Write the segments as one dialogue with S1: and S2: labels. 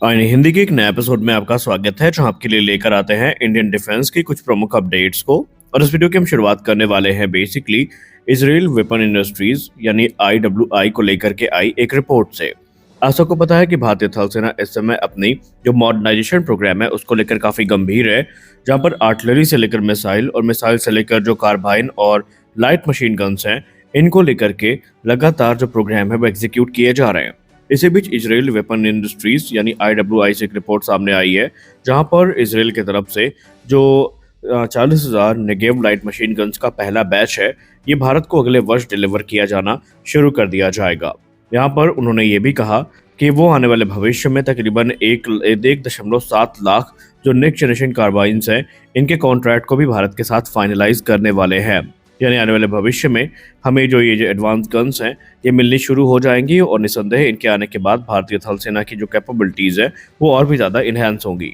S1: और हिंदी के एक नए एपिसोड में आपका स्वागत है, जहां आपके लिए लेकर आते हैं इंडियन डिफेंस की कुछ प्रमुख अपडेट्स को। और इस वीडियो की हम शुरुआत करने वाले हैं बेसिकली इजराइल वेपन इंडस्ट्रीज यानी IWI को लेकर के आई एक रिपोर्ट से। आप सबको पता है कि भारतीय थल सेना इस समय अपनी जो मॉडर्नाइजेशन प्रोग्राम है उसको लेकर काफी गंभीर है, जहां पर आर्टिलरी से लेकर मिसाइल और मिसाइल से लेकर जो कार्बाइन और लाइट मशीन गन्स हैं, इनको लेकर के लगातार जो प्रोग्राम है वो एग्जीक्यूट किए जा रहे हैं। इसी बीच इजराइल वेपन इंडस्ट्रीज यानी IWI से एक रिपोर्ट सामने आई है, जहां पर इजराइल की तरफ से जो 40,000 नेगेव लाइट मशीन गन्स का पहला बैच है, ये भारत को अगले वर्ष डिलीवर किया जाना शुरू कर दिया जाएगा। यहाँ पर उन्होंने ये भी कहा कि वो आने वाले भविष्य में तकरीबन 1.7 लाख जो नेक्स्ट जनरेशन कार्बाइन्स हैं, इनके कॉन्ट्रैक्ट को भी भारत के साथ फाइनलाइज करने वाले हैं। यानी आने वाले भविष्य में हमें जो ये एडवांस गन्स हैं, ये मिलनी शुरू हो जाएंगी और निस्संदेह इनके आने के बाद भारतीय थल सेना की जो कैपेबिलिटीज़ है वो और भी ज़्यादा इन्हेंस होंगी।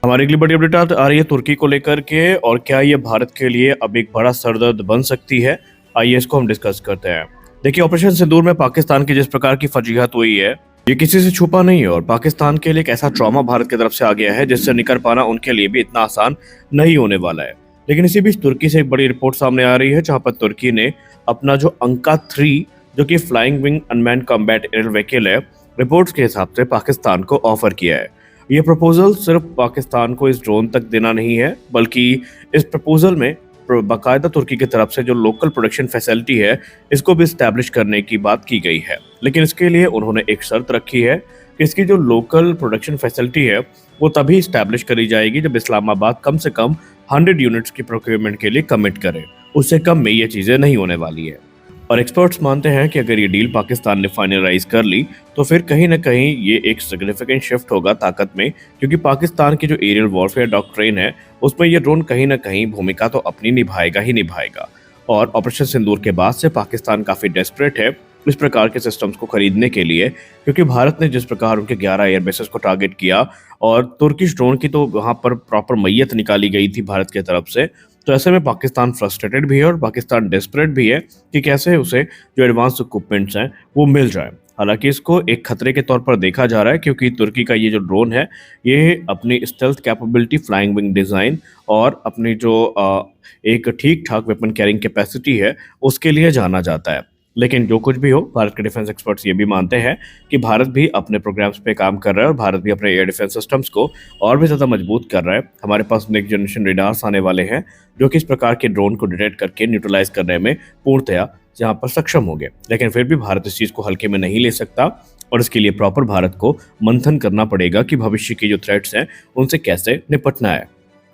S1: हमारी अगली बड़ी अपडेट आ रही है तुर्की को लेकर के, और क्या ये भारत के लिए अब एक बड़ा सरदर्द बन सकती है, आइए इसको हम डिस्कस करते हैं। देखिए, ऑपरेशन सिंदूर में पाकिस्तान की जिस प्रकार की फजीहत हुई है, ये किसी से छुपा नहीं है और पाकिस्तान के लिए एक ऐसा ट्रॉमा भारत की तरफ से आ गया है जिससे निकल पाना उनके लिए भी इतना आसान नहीं होने वाला है। लेकिन इसी बीच तुर्की से एक बड़ी रिपोर्ट सामने आ रही है, जहां पर तुर्की ने अपना जो अंका 3 जो कि flying wing unmanned combat air vehicle है, रिपोर्ट्स के हिसाब से पाकिस्तान को ऑफर किया है। ये प्रपोजल सिर्फ पाकिस्तान को इस ड्रोन तक देना नहीं है, बल्कि इस प्रपोजल में बाकायदा तुर्की की तरफ से जो लोकल प्रोडक्शन फैसिलिटी है, इसको भी इस्टेब्लिश करने की बात की गई है। लेकिन इसके लिए उन्होंने एक शर्त रखी है कि इसकी जो लोकल प्रोडक्शन फैसिलिटी है वो तभी इस्टेब्लिश करी जाएगी जब इस्लामाबाद कम से कम 100 यूनिट्स की प्रोक्योरमेंट के लिए कमिट करे। उससे कम में ये चीज़ें नहीं होने वाली है। और एक्सपर्ट्स मानते हैं कि अगर ये डील पाकिस्तान ने फाइनलाइज कर ली तो फिर कहीं ना कहीं ये एक सिग्निफिकेंट शिफ्ट होगा ताकत में, क्योंकि पाकिस्तान की जो एरियल वॉरफेयर डॉक्ट्रिन है उसमें ये ड्रोन कहीं ना कहीं भूमिका तो अपनी निभाएगा ही निभाएगा। और ऑपरेशन सिंदूर के बाद से पाकिस्तान काफ़ी डेस्परेट है इस प्रकार के सिस्टम्स को खरीदने के लिए, क्योंकि भारत ने जिस प्रकार उनके 11 एयरबेसेस को टारगेट किया और तुर्किश ड्रोन की तो वहाँ पर प्रॉपर मैयत निकाली गई थी भारत की तरफ से। तो ऐसे में पाकिस्तान फ्रस्ट्रेटेड भी है और पाकिस्तान डेस्परेट भी है कि कैसे उसे जो एडवांस इक्विपमेंट्स हैं वो मिल जाए। हालांकि इसको एक खतरे के तौर पर देखा जा रहा है, क्योंकि तुर्की का ये जो ड्रोन है ये अपनी stealth capability, flying wing design और अपनी जो एक ठीक ठाक वेपन कैरिंग कैपेसिटी है उसके लिए जाना जाता है। लेकिन जो कुछ भी हो, भारत के डिफेंस एक्सपर्ट्स ये भी मानते हैं कि भारत भी अपने प्रोग्राम्स पे काम कर रहा है और भारत भी अपने एयर डिफेंस सिस्टम्स को और भी ज़्यादा मजबूत कर रहा है। हमारे पास नेक्स्ट जनरेशन रेडार्स आने वाले हैं जो कि इस प्रकार के ड्रोन को डिटेक्ट करके न्यूट्रलाइज करने में पूर्णतया जहाँ पर सक्षम होंगे। लेकिन फिर भी भारत इस चीज़ को हल्के में नहीं ले सकता और इसके लिए प्रॉपर भारत को मंथन करना पड़ेगा कि भविष्य की जो थ्रेट्स हैं उनसे कैसे निपटना है।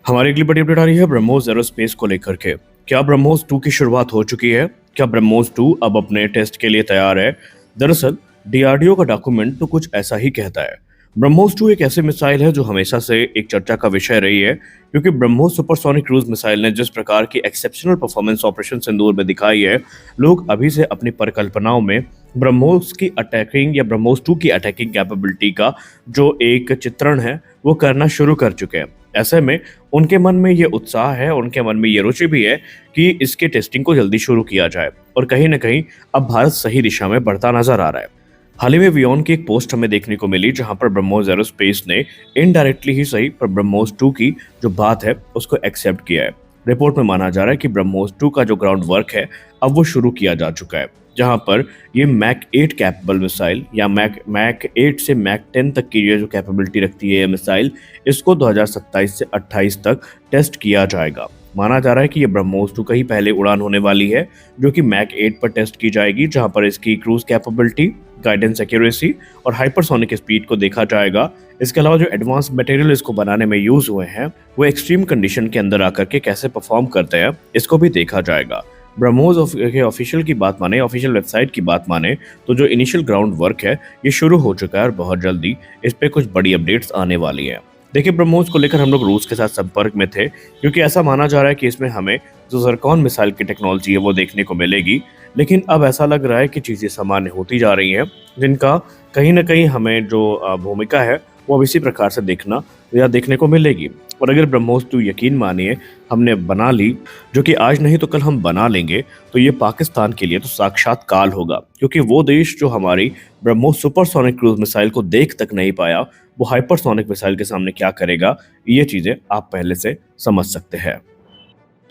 S1: हमारी अगली बड़ी अपडेट आ रही है ब्रह्मोस एरोस्पेस को लेकर के। क्या ब्रह्मोस 2 की शुरुआत हो चुकी है? क्या ब्रह्मोस 2 अब अपने टेस्ट के लिए तैयार है? दरअसल DRDO का डॉक्यूमेंट तो कुछ ऐसा ही कहता है। ब्रह्मोस 2 एक ऐसी मिसाइल है जो हमेशा से एक चर्चा का विषय रही है, क्योंकि ब्रह्मोस सुपरसोनिक क्रूज मिसाइल ने जिस प्रकार की एक्सेप्शनल परफॉर्मेंस ऑपरेशन सिंदूर में दिखाई है, लोग अभी से अपनी परिकल्पनाओं में ब्रह्मोस की अटैकिंग या ब्रह्मोस 2 की अटैकिंग कैपेबिलिटी का जो एक चित्रण है वो करना शुरू कर चुके हैं। ऐसे में उनके मन में ये उत्साह है, उनके मन में ये रुचि भी है कि इसके टेस्टिंग को जल्दी शुरू किया जाए और कहीं ना कहीं अब भारत सही दिशा में बढ़ता नजर आ रहा है। हाल ही में वियोन की एक पोस्ट हमें देखने को मिली, जहां पर ब्रह्मोस एरोस्पेस ने इनडायरेक्टली ही सही पर ब्रह्मोस 2 की जो बात है उसको एक्सेप्ट किया है। रिपोर्ट में माना जा रहा है कि ब्रह्मोस 2 का जो ग्राउंड वर्क है अब वो शुरू किया जा चुका है, जहां पर ये मैक 8 कैपेबल मिसाइल या मैक 8 से मैक 10 तक की ये जो कैपेबिलिटी रखती है ये मिसाइल, इसको 2027 से 28 तक टेस्ट किया जाएगा। माना जा रहा है कि ये ब्रह्मोस 2 का ही पहले उड़ान होने वाली है जो कि मैक 8 पर टेस्ट की जाएगी, जहां पर इसकी क्रूज कैपेबिलिटी, गाइडेंस एक्यूरेसी और हाइपरसोनिक स्पीड को देखा जाएगा। इसके अलावा जो एडवांस मटेरियल इसको बनाने में यूज हुए हैं वो एक्सट्रीम कंडीशन के अंदर आकर के कैसे परफॉर्म करते हैं इसको भी देखा जाएगा। ब्रह्मोस के ऑफिशियल की बात माने, ऑफिशियल वेबसाइट की बात माने, तो जो इनिशियल ग्राउंड वर्क है ये शुरू हो चुका है और बहुत जल्दी इस पे कुछ बड़ी अपडेट्स आने वाली है। देखिए, ब्रह्मोस को लेकर हम लोग रूस के साथ संपर्क में थे, क्योंकि ऐसा माना जा रहा है कि इसमें हमें जो ज़रकॉन मिसाइल की टेक्नोलॉजी है वो देखने को मिलेगी। लेकिन अब ऐसा लग रहा है कि चीज़ें सामान्य होती जा रही हैं, जिनका कहीं ना कहीं हमें जो भूमिका है वो अब इसी प्रकार से देखना या देखने को मिलेगी। और अगर ब्रह्मोस 2 यकीन मानिए हमने बना ली, जो कि आज नहीं तो कल हम बना लेंगे, तो ये पाकिस्तान के लिए तो साक्षात काल होगा, क्योंकि वो देश जो हमारी ब्रह्मोस सुपरसोनिक क्रूज मिसाइल को देख तक नहीं पाया वो हाइपरसोनिक मिसाइल के सामने क्या करेगा, ये चीजें आप पहले से समझ सकते हैं।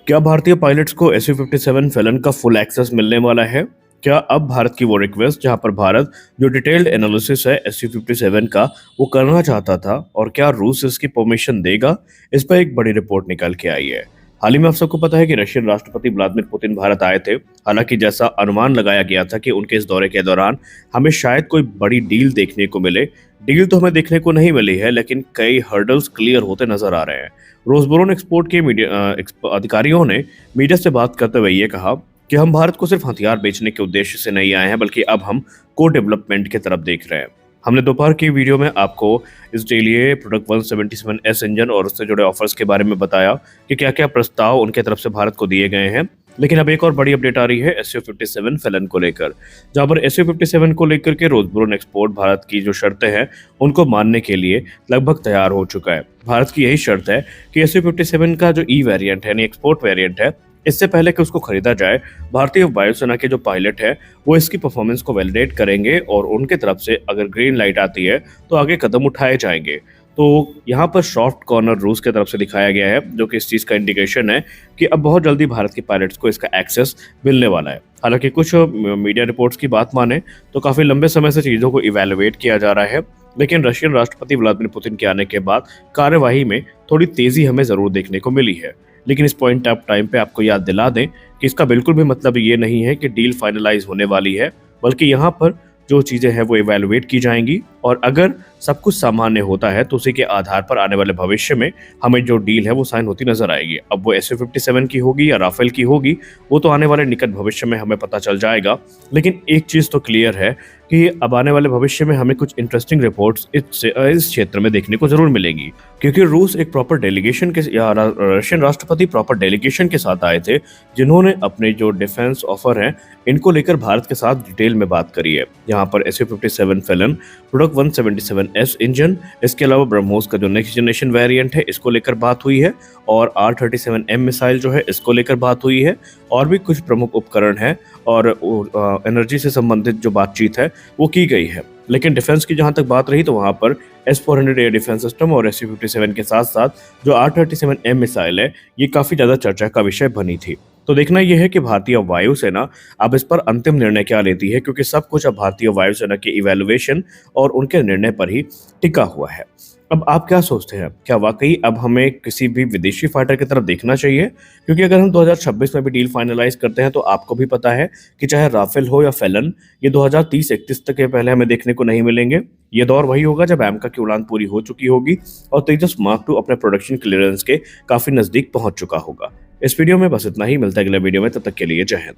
S1: क्या भारतीय पायलट्स को SU-57 फैलन का फुल एक्सेस मिलने वाला है? क्या अब भारत की वो रिक्वेस्ट जहां पर भारत जो डिटेल्ड एनालिसिस है SU-57 का वो करना चाहता था, और क्या रूस इसकी परमिशन देगा? इस पर एक बड़ी रिपोर्ट निकल के आई है। हाल ही में आप सबको पता है कि रशियन राष्ट्रपति व्लादिमीर पुतिन भारत आए थे। हालांकि जैसा अनुमान लगाया गया था कि उनके इस दौरे के दौरान हमें शायद कोई बड़ी डील देखने को मिले। डील तो हमें देखने को नहीं मिली है, लेकिन कई हर्डल्स क्लियर होते नजर आ रहे हैं। रोजबोरोन एक्सपोर्ट के अधिकारियों ने मीडिया से बात करते हुए ये कहा कि हम भारत को सिर्फ हथियार बेचने के उद्देश्य से नहीं आए हैं, बल्कि अब हम को डेवलपमेंट की तरफ देख रहे हैं। हमने दोपहर की वीडियो में आपको इसके लिए प्रोडक्ट 177S इंजन और उससे जुड़े ऑफर्स के बारे में बताया कि क्या क्या प्रस्ताव उनके तरफ से भारत को दिए गए हैं। लेकिन अब एक और बड़ी अपडेट आ रही है SU-57 फैलन को लेकर, जहां पर SU-57 को लेकर के रोजबोरोन एक्सपोर्ट भारत की जो शर्तें हैं उनको मानने के लिए लगभग तैयार हो चुका है। भारत की यही शर्त है कि SU-57 का जो ई वेरिएंट है, यानी एक्सपोर्ट वेरिएंट है, इससे पहले कि उसको खरीदा जाए, भारतीय वायुसेना के जो पायलट है वो इसकी परफॉर्मेंस को वैलिडेट करेंगे और उनके तरफ से अगर ग्रीन लाइट आती है तो आगे कदम उठाए जाएंगे। तो यहाँ पर सॉफ्ट कॉर्नर रूस की तरफ से दिखाया गया है, जो कि इस चीज़ का इंडिकेशन है कि अब बहुत जल्दी भारत के पायलट्स को इसका एक्सेस मिलने वाला है। हालांकि कुछ मीडिया रिपोर्ट्स की बात माने तो काफ़ी लंबे समय से चीज़ों को इवेलुएट किया जा रहा है, लेकिन रशियन राष्ट्रपति व्लादिमीर पुतिन के आने के बाद कार्यवाही में थोड़ी तेज़ी हमें ज़रूर देखने को मिली है। लेकिन इस पॉइंट ऑफ टाइम पे आपको याद दिला दें कि इसका बिल्कुल भी मतलब ये नहीं है कि डील फाइनलाइज होने वाली है, बल्कि यहाँ पर जो चीज़ें हैं वो इवैल्यूएट की जाएंगी, और अगर सब कुछ सामान्य होता है तो उसी के आधार पर आने वाले भविष्य में हमें जो डील है वो साइन होती नजर आएगी। अब वो SU-57 की होगी या राफेल की होगी, वो तो आने वाले निकट भविष्य में हमें पता चल जाएगा। लेकिन एक चीज़ तो क्लियर है कि अब आने वाले भविष्य में हमें कुछ इंटरेस्टिंग रिपोर्ट्स इस क्षेत्र में देखने को जरूर मिलेंगी, क्योंकि रूस एक प्रॉपर डेलीगेशन के या रशियन राष्ट्रपति प्रॉपर डेलीगेशन के साथ आए थे, जिन्होंने अपने जो डिफेंस ऑफर हैं इनको लेकर भारत के साथ डिटेल में बात करी है। यहाँ पर SU-57 Fallon, product 177S engine, इसके अलावा ब्रह्मोस का जो नेक्स्ट जनरेशन वेरिएंट है इसको लेकर बात हुई है, और R-37M मिसाइल जो है इसको लेकर बात हुई है, और भी कुछ प्रमुख उपकरण हैं और एनर्जी से संबंधित जो बातचीत है वो की गई है। लेकिन डिफेंस की जहां तक बात रही तो वहां पर S-400 एयर डिफेंस सिस्टम और SU-57 के साथ साथ जो R-37M मिसाइल है ये काफी ज्यादा चर्चा का विषय बनी थी। तो देखना यह है कि भारतीय वायुसेना अब इस पर अंतिम निर्णय क्या लेती है, क्योंकि सब कुछ अब भारतीय वायुसेना के इवैल्यूएशन और उनके निर्णय पर ही टिका हुआ है। अब आप क्या सोचते हैं, क्या वाकई अब हमें किसी भी विदेशी फाइटर की तरफ देखना चाहिए? क्योंकि अगर हम 2026 में भी डील फाइनलाइज करते हैं तो आपको भी पता है कि चाहे राफेल हो या फैलन, ये 2030-31 तक के पहले हमें देखने को नहीं मिलेंगे। ये दौर वही होगा जब एमका की उड़ान पूरी हो चुकी होगी और तेजस मार्क 2 अपने प्रोडक्शन क्लियरेंस के काफी नजदीक पहुंच चुका होगा। इस वीडियो में बस इतना ही, मिलता है अगले वीडियो में, तब तक के लिए जय हिंद।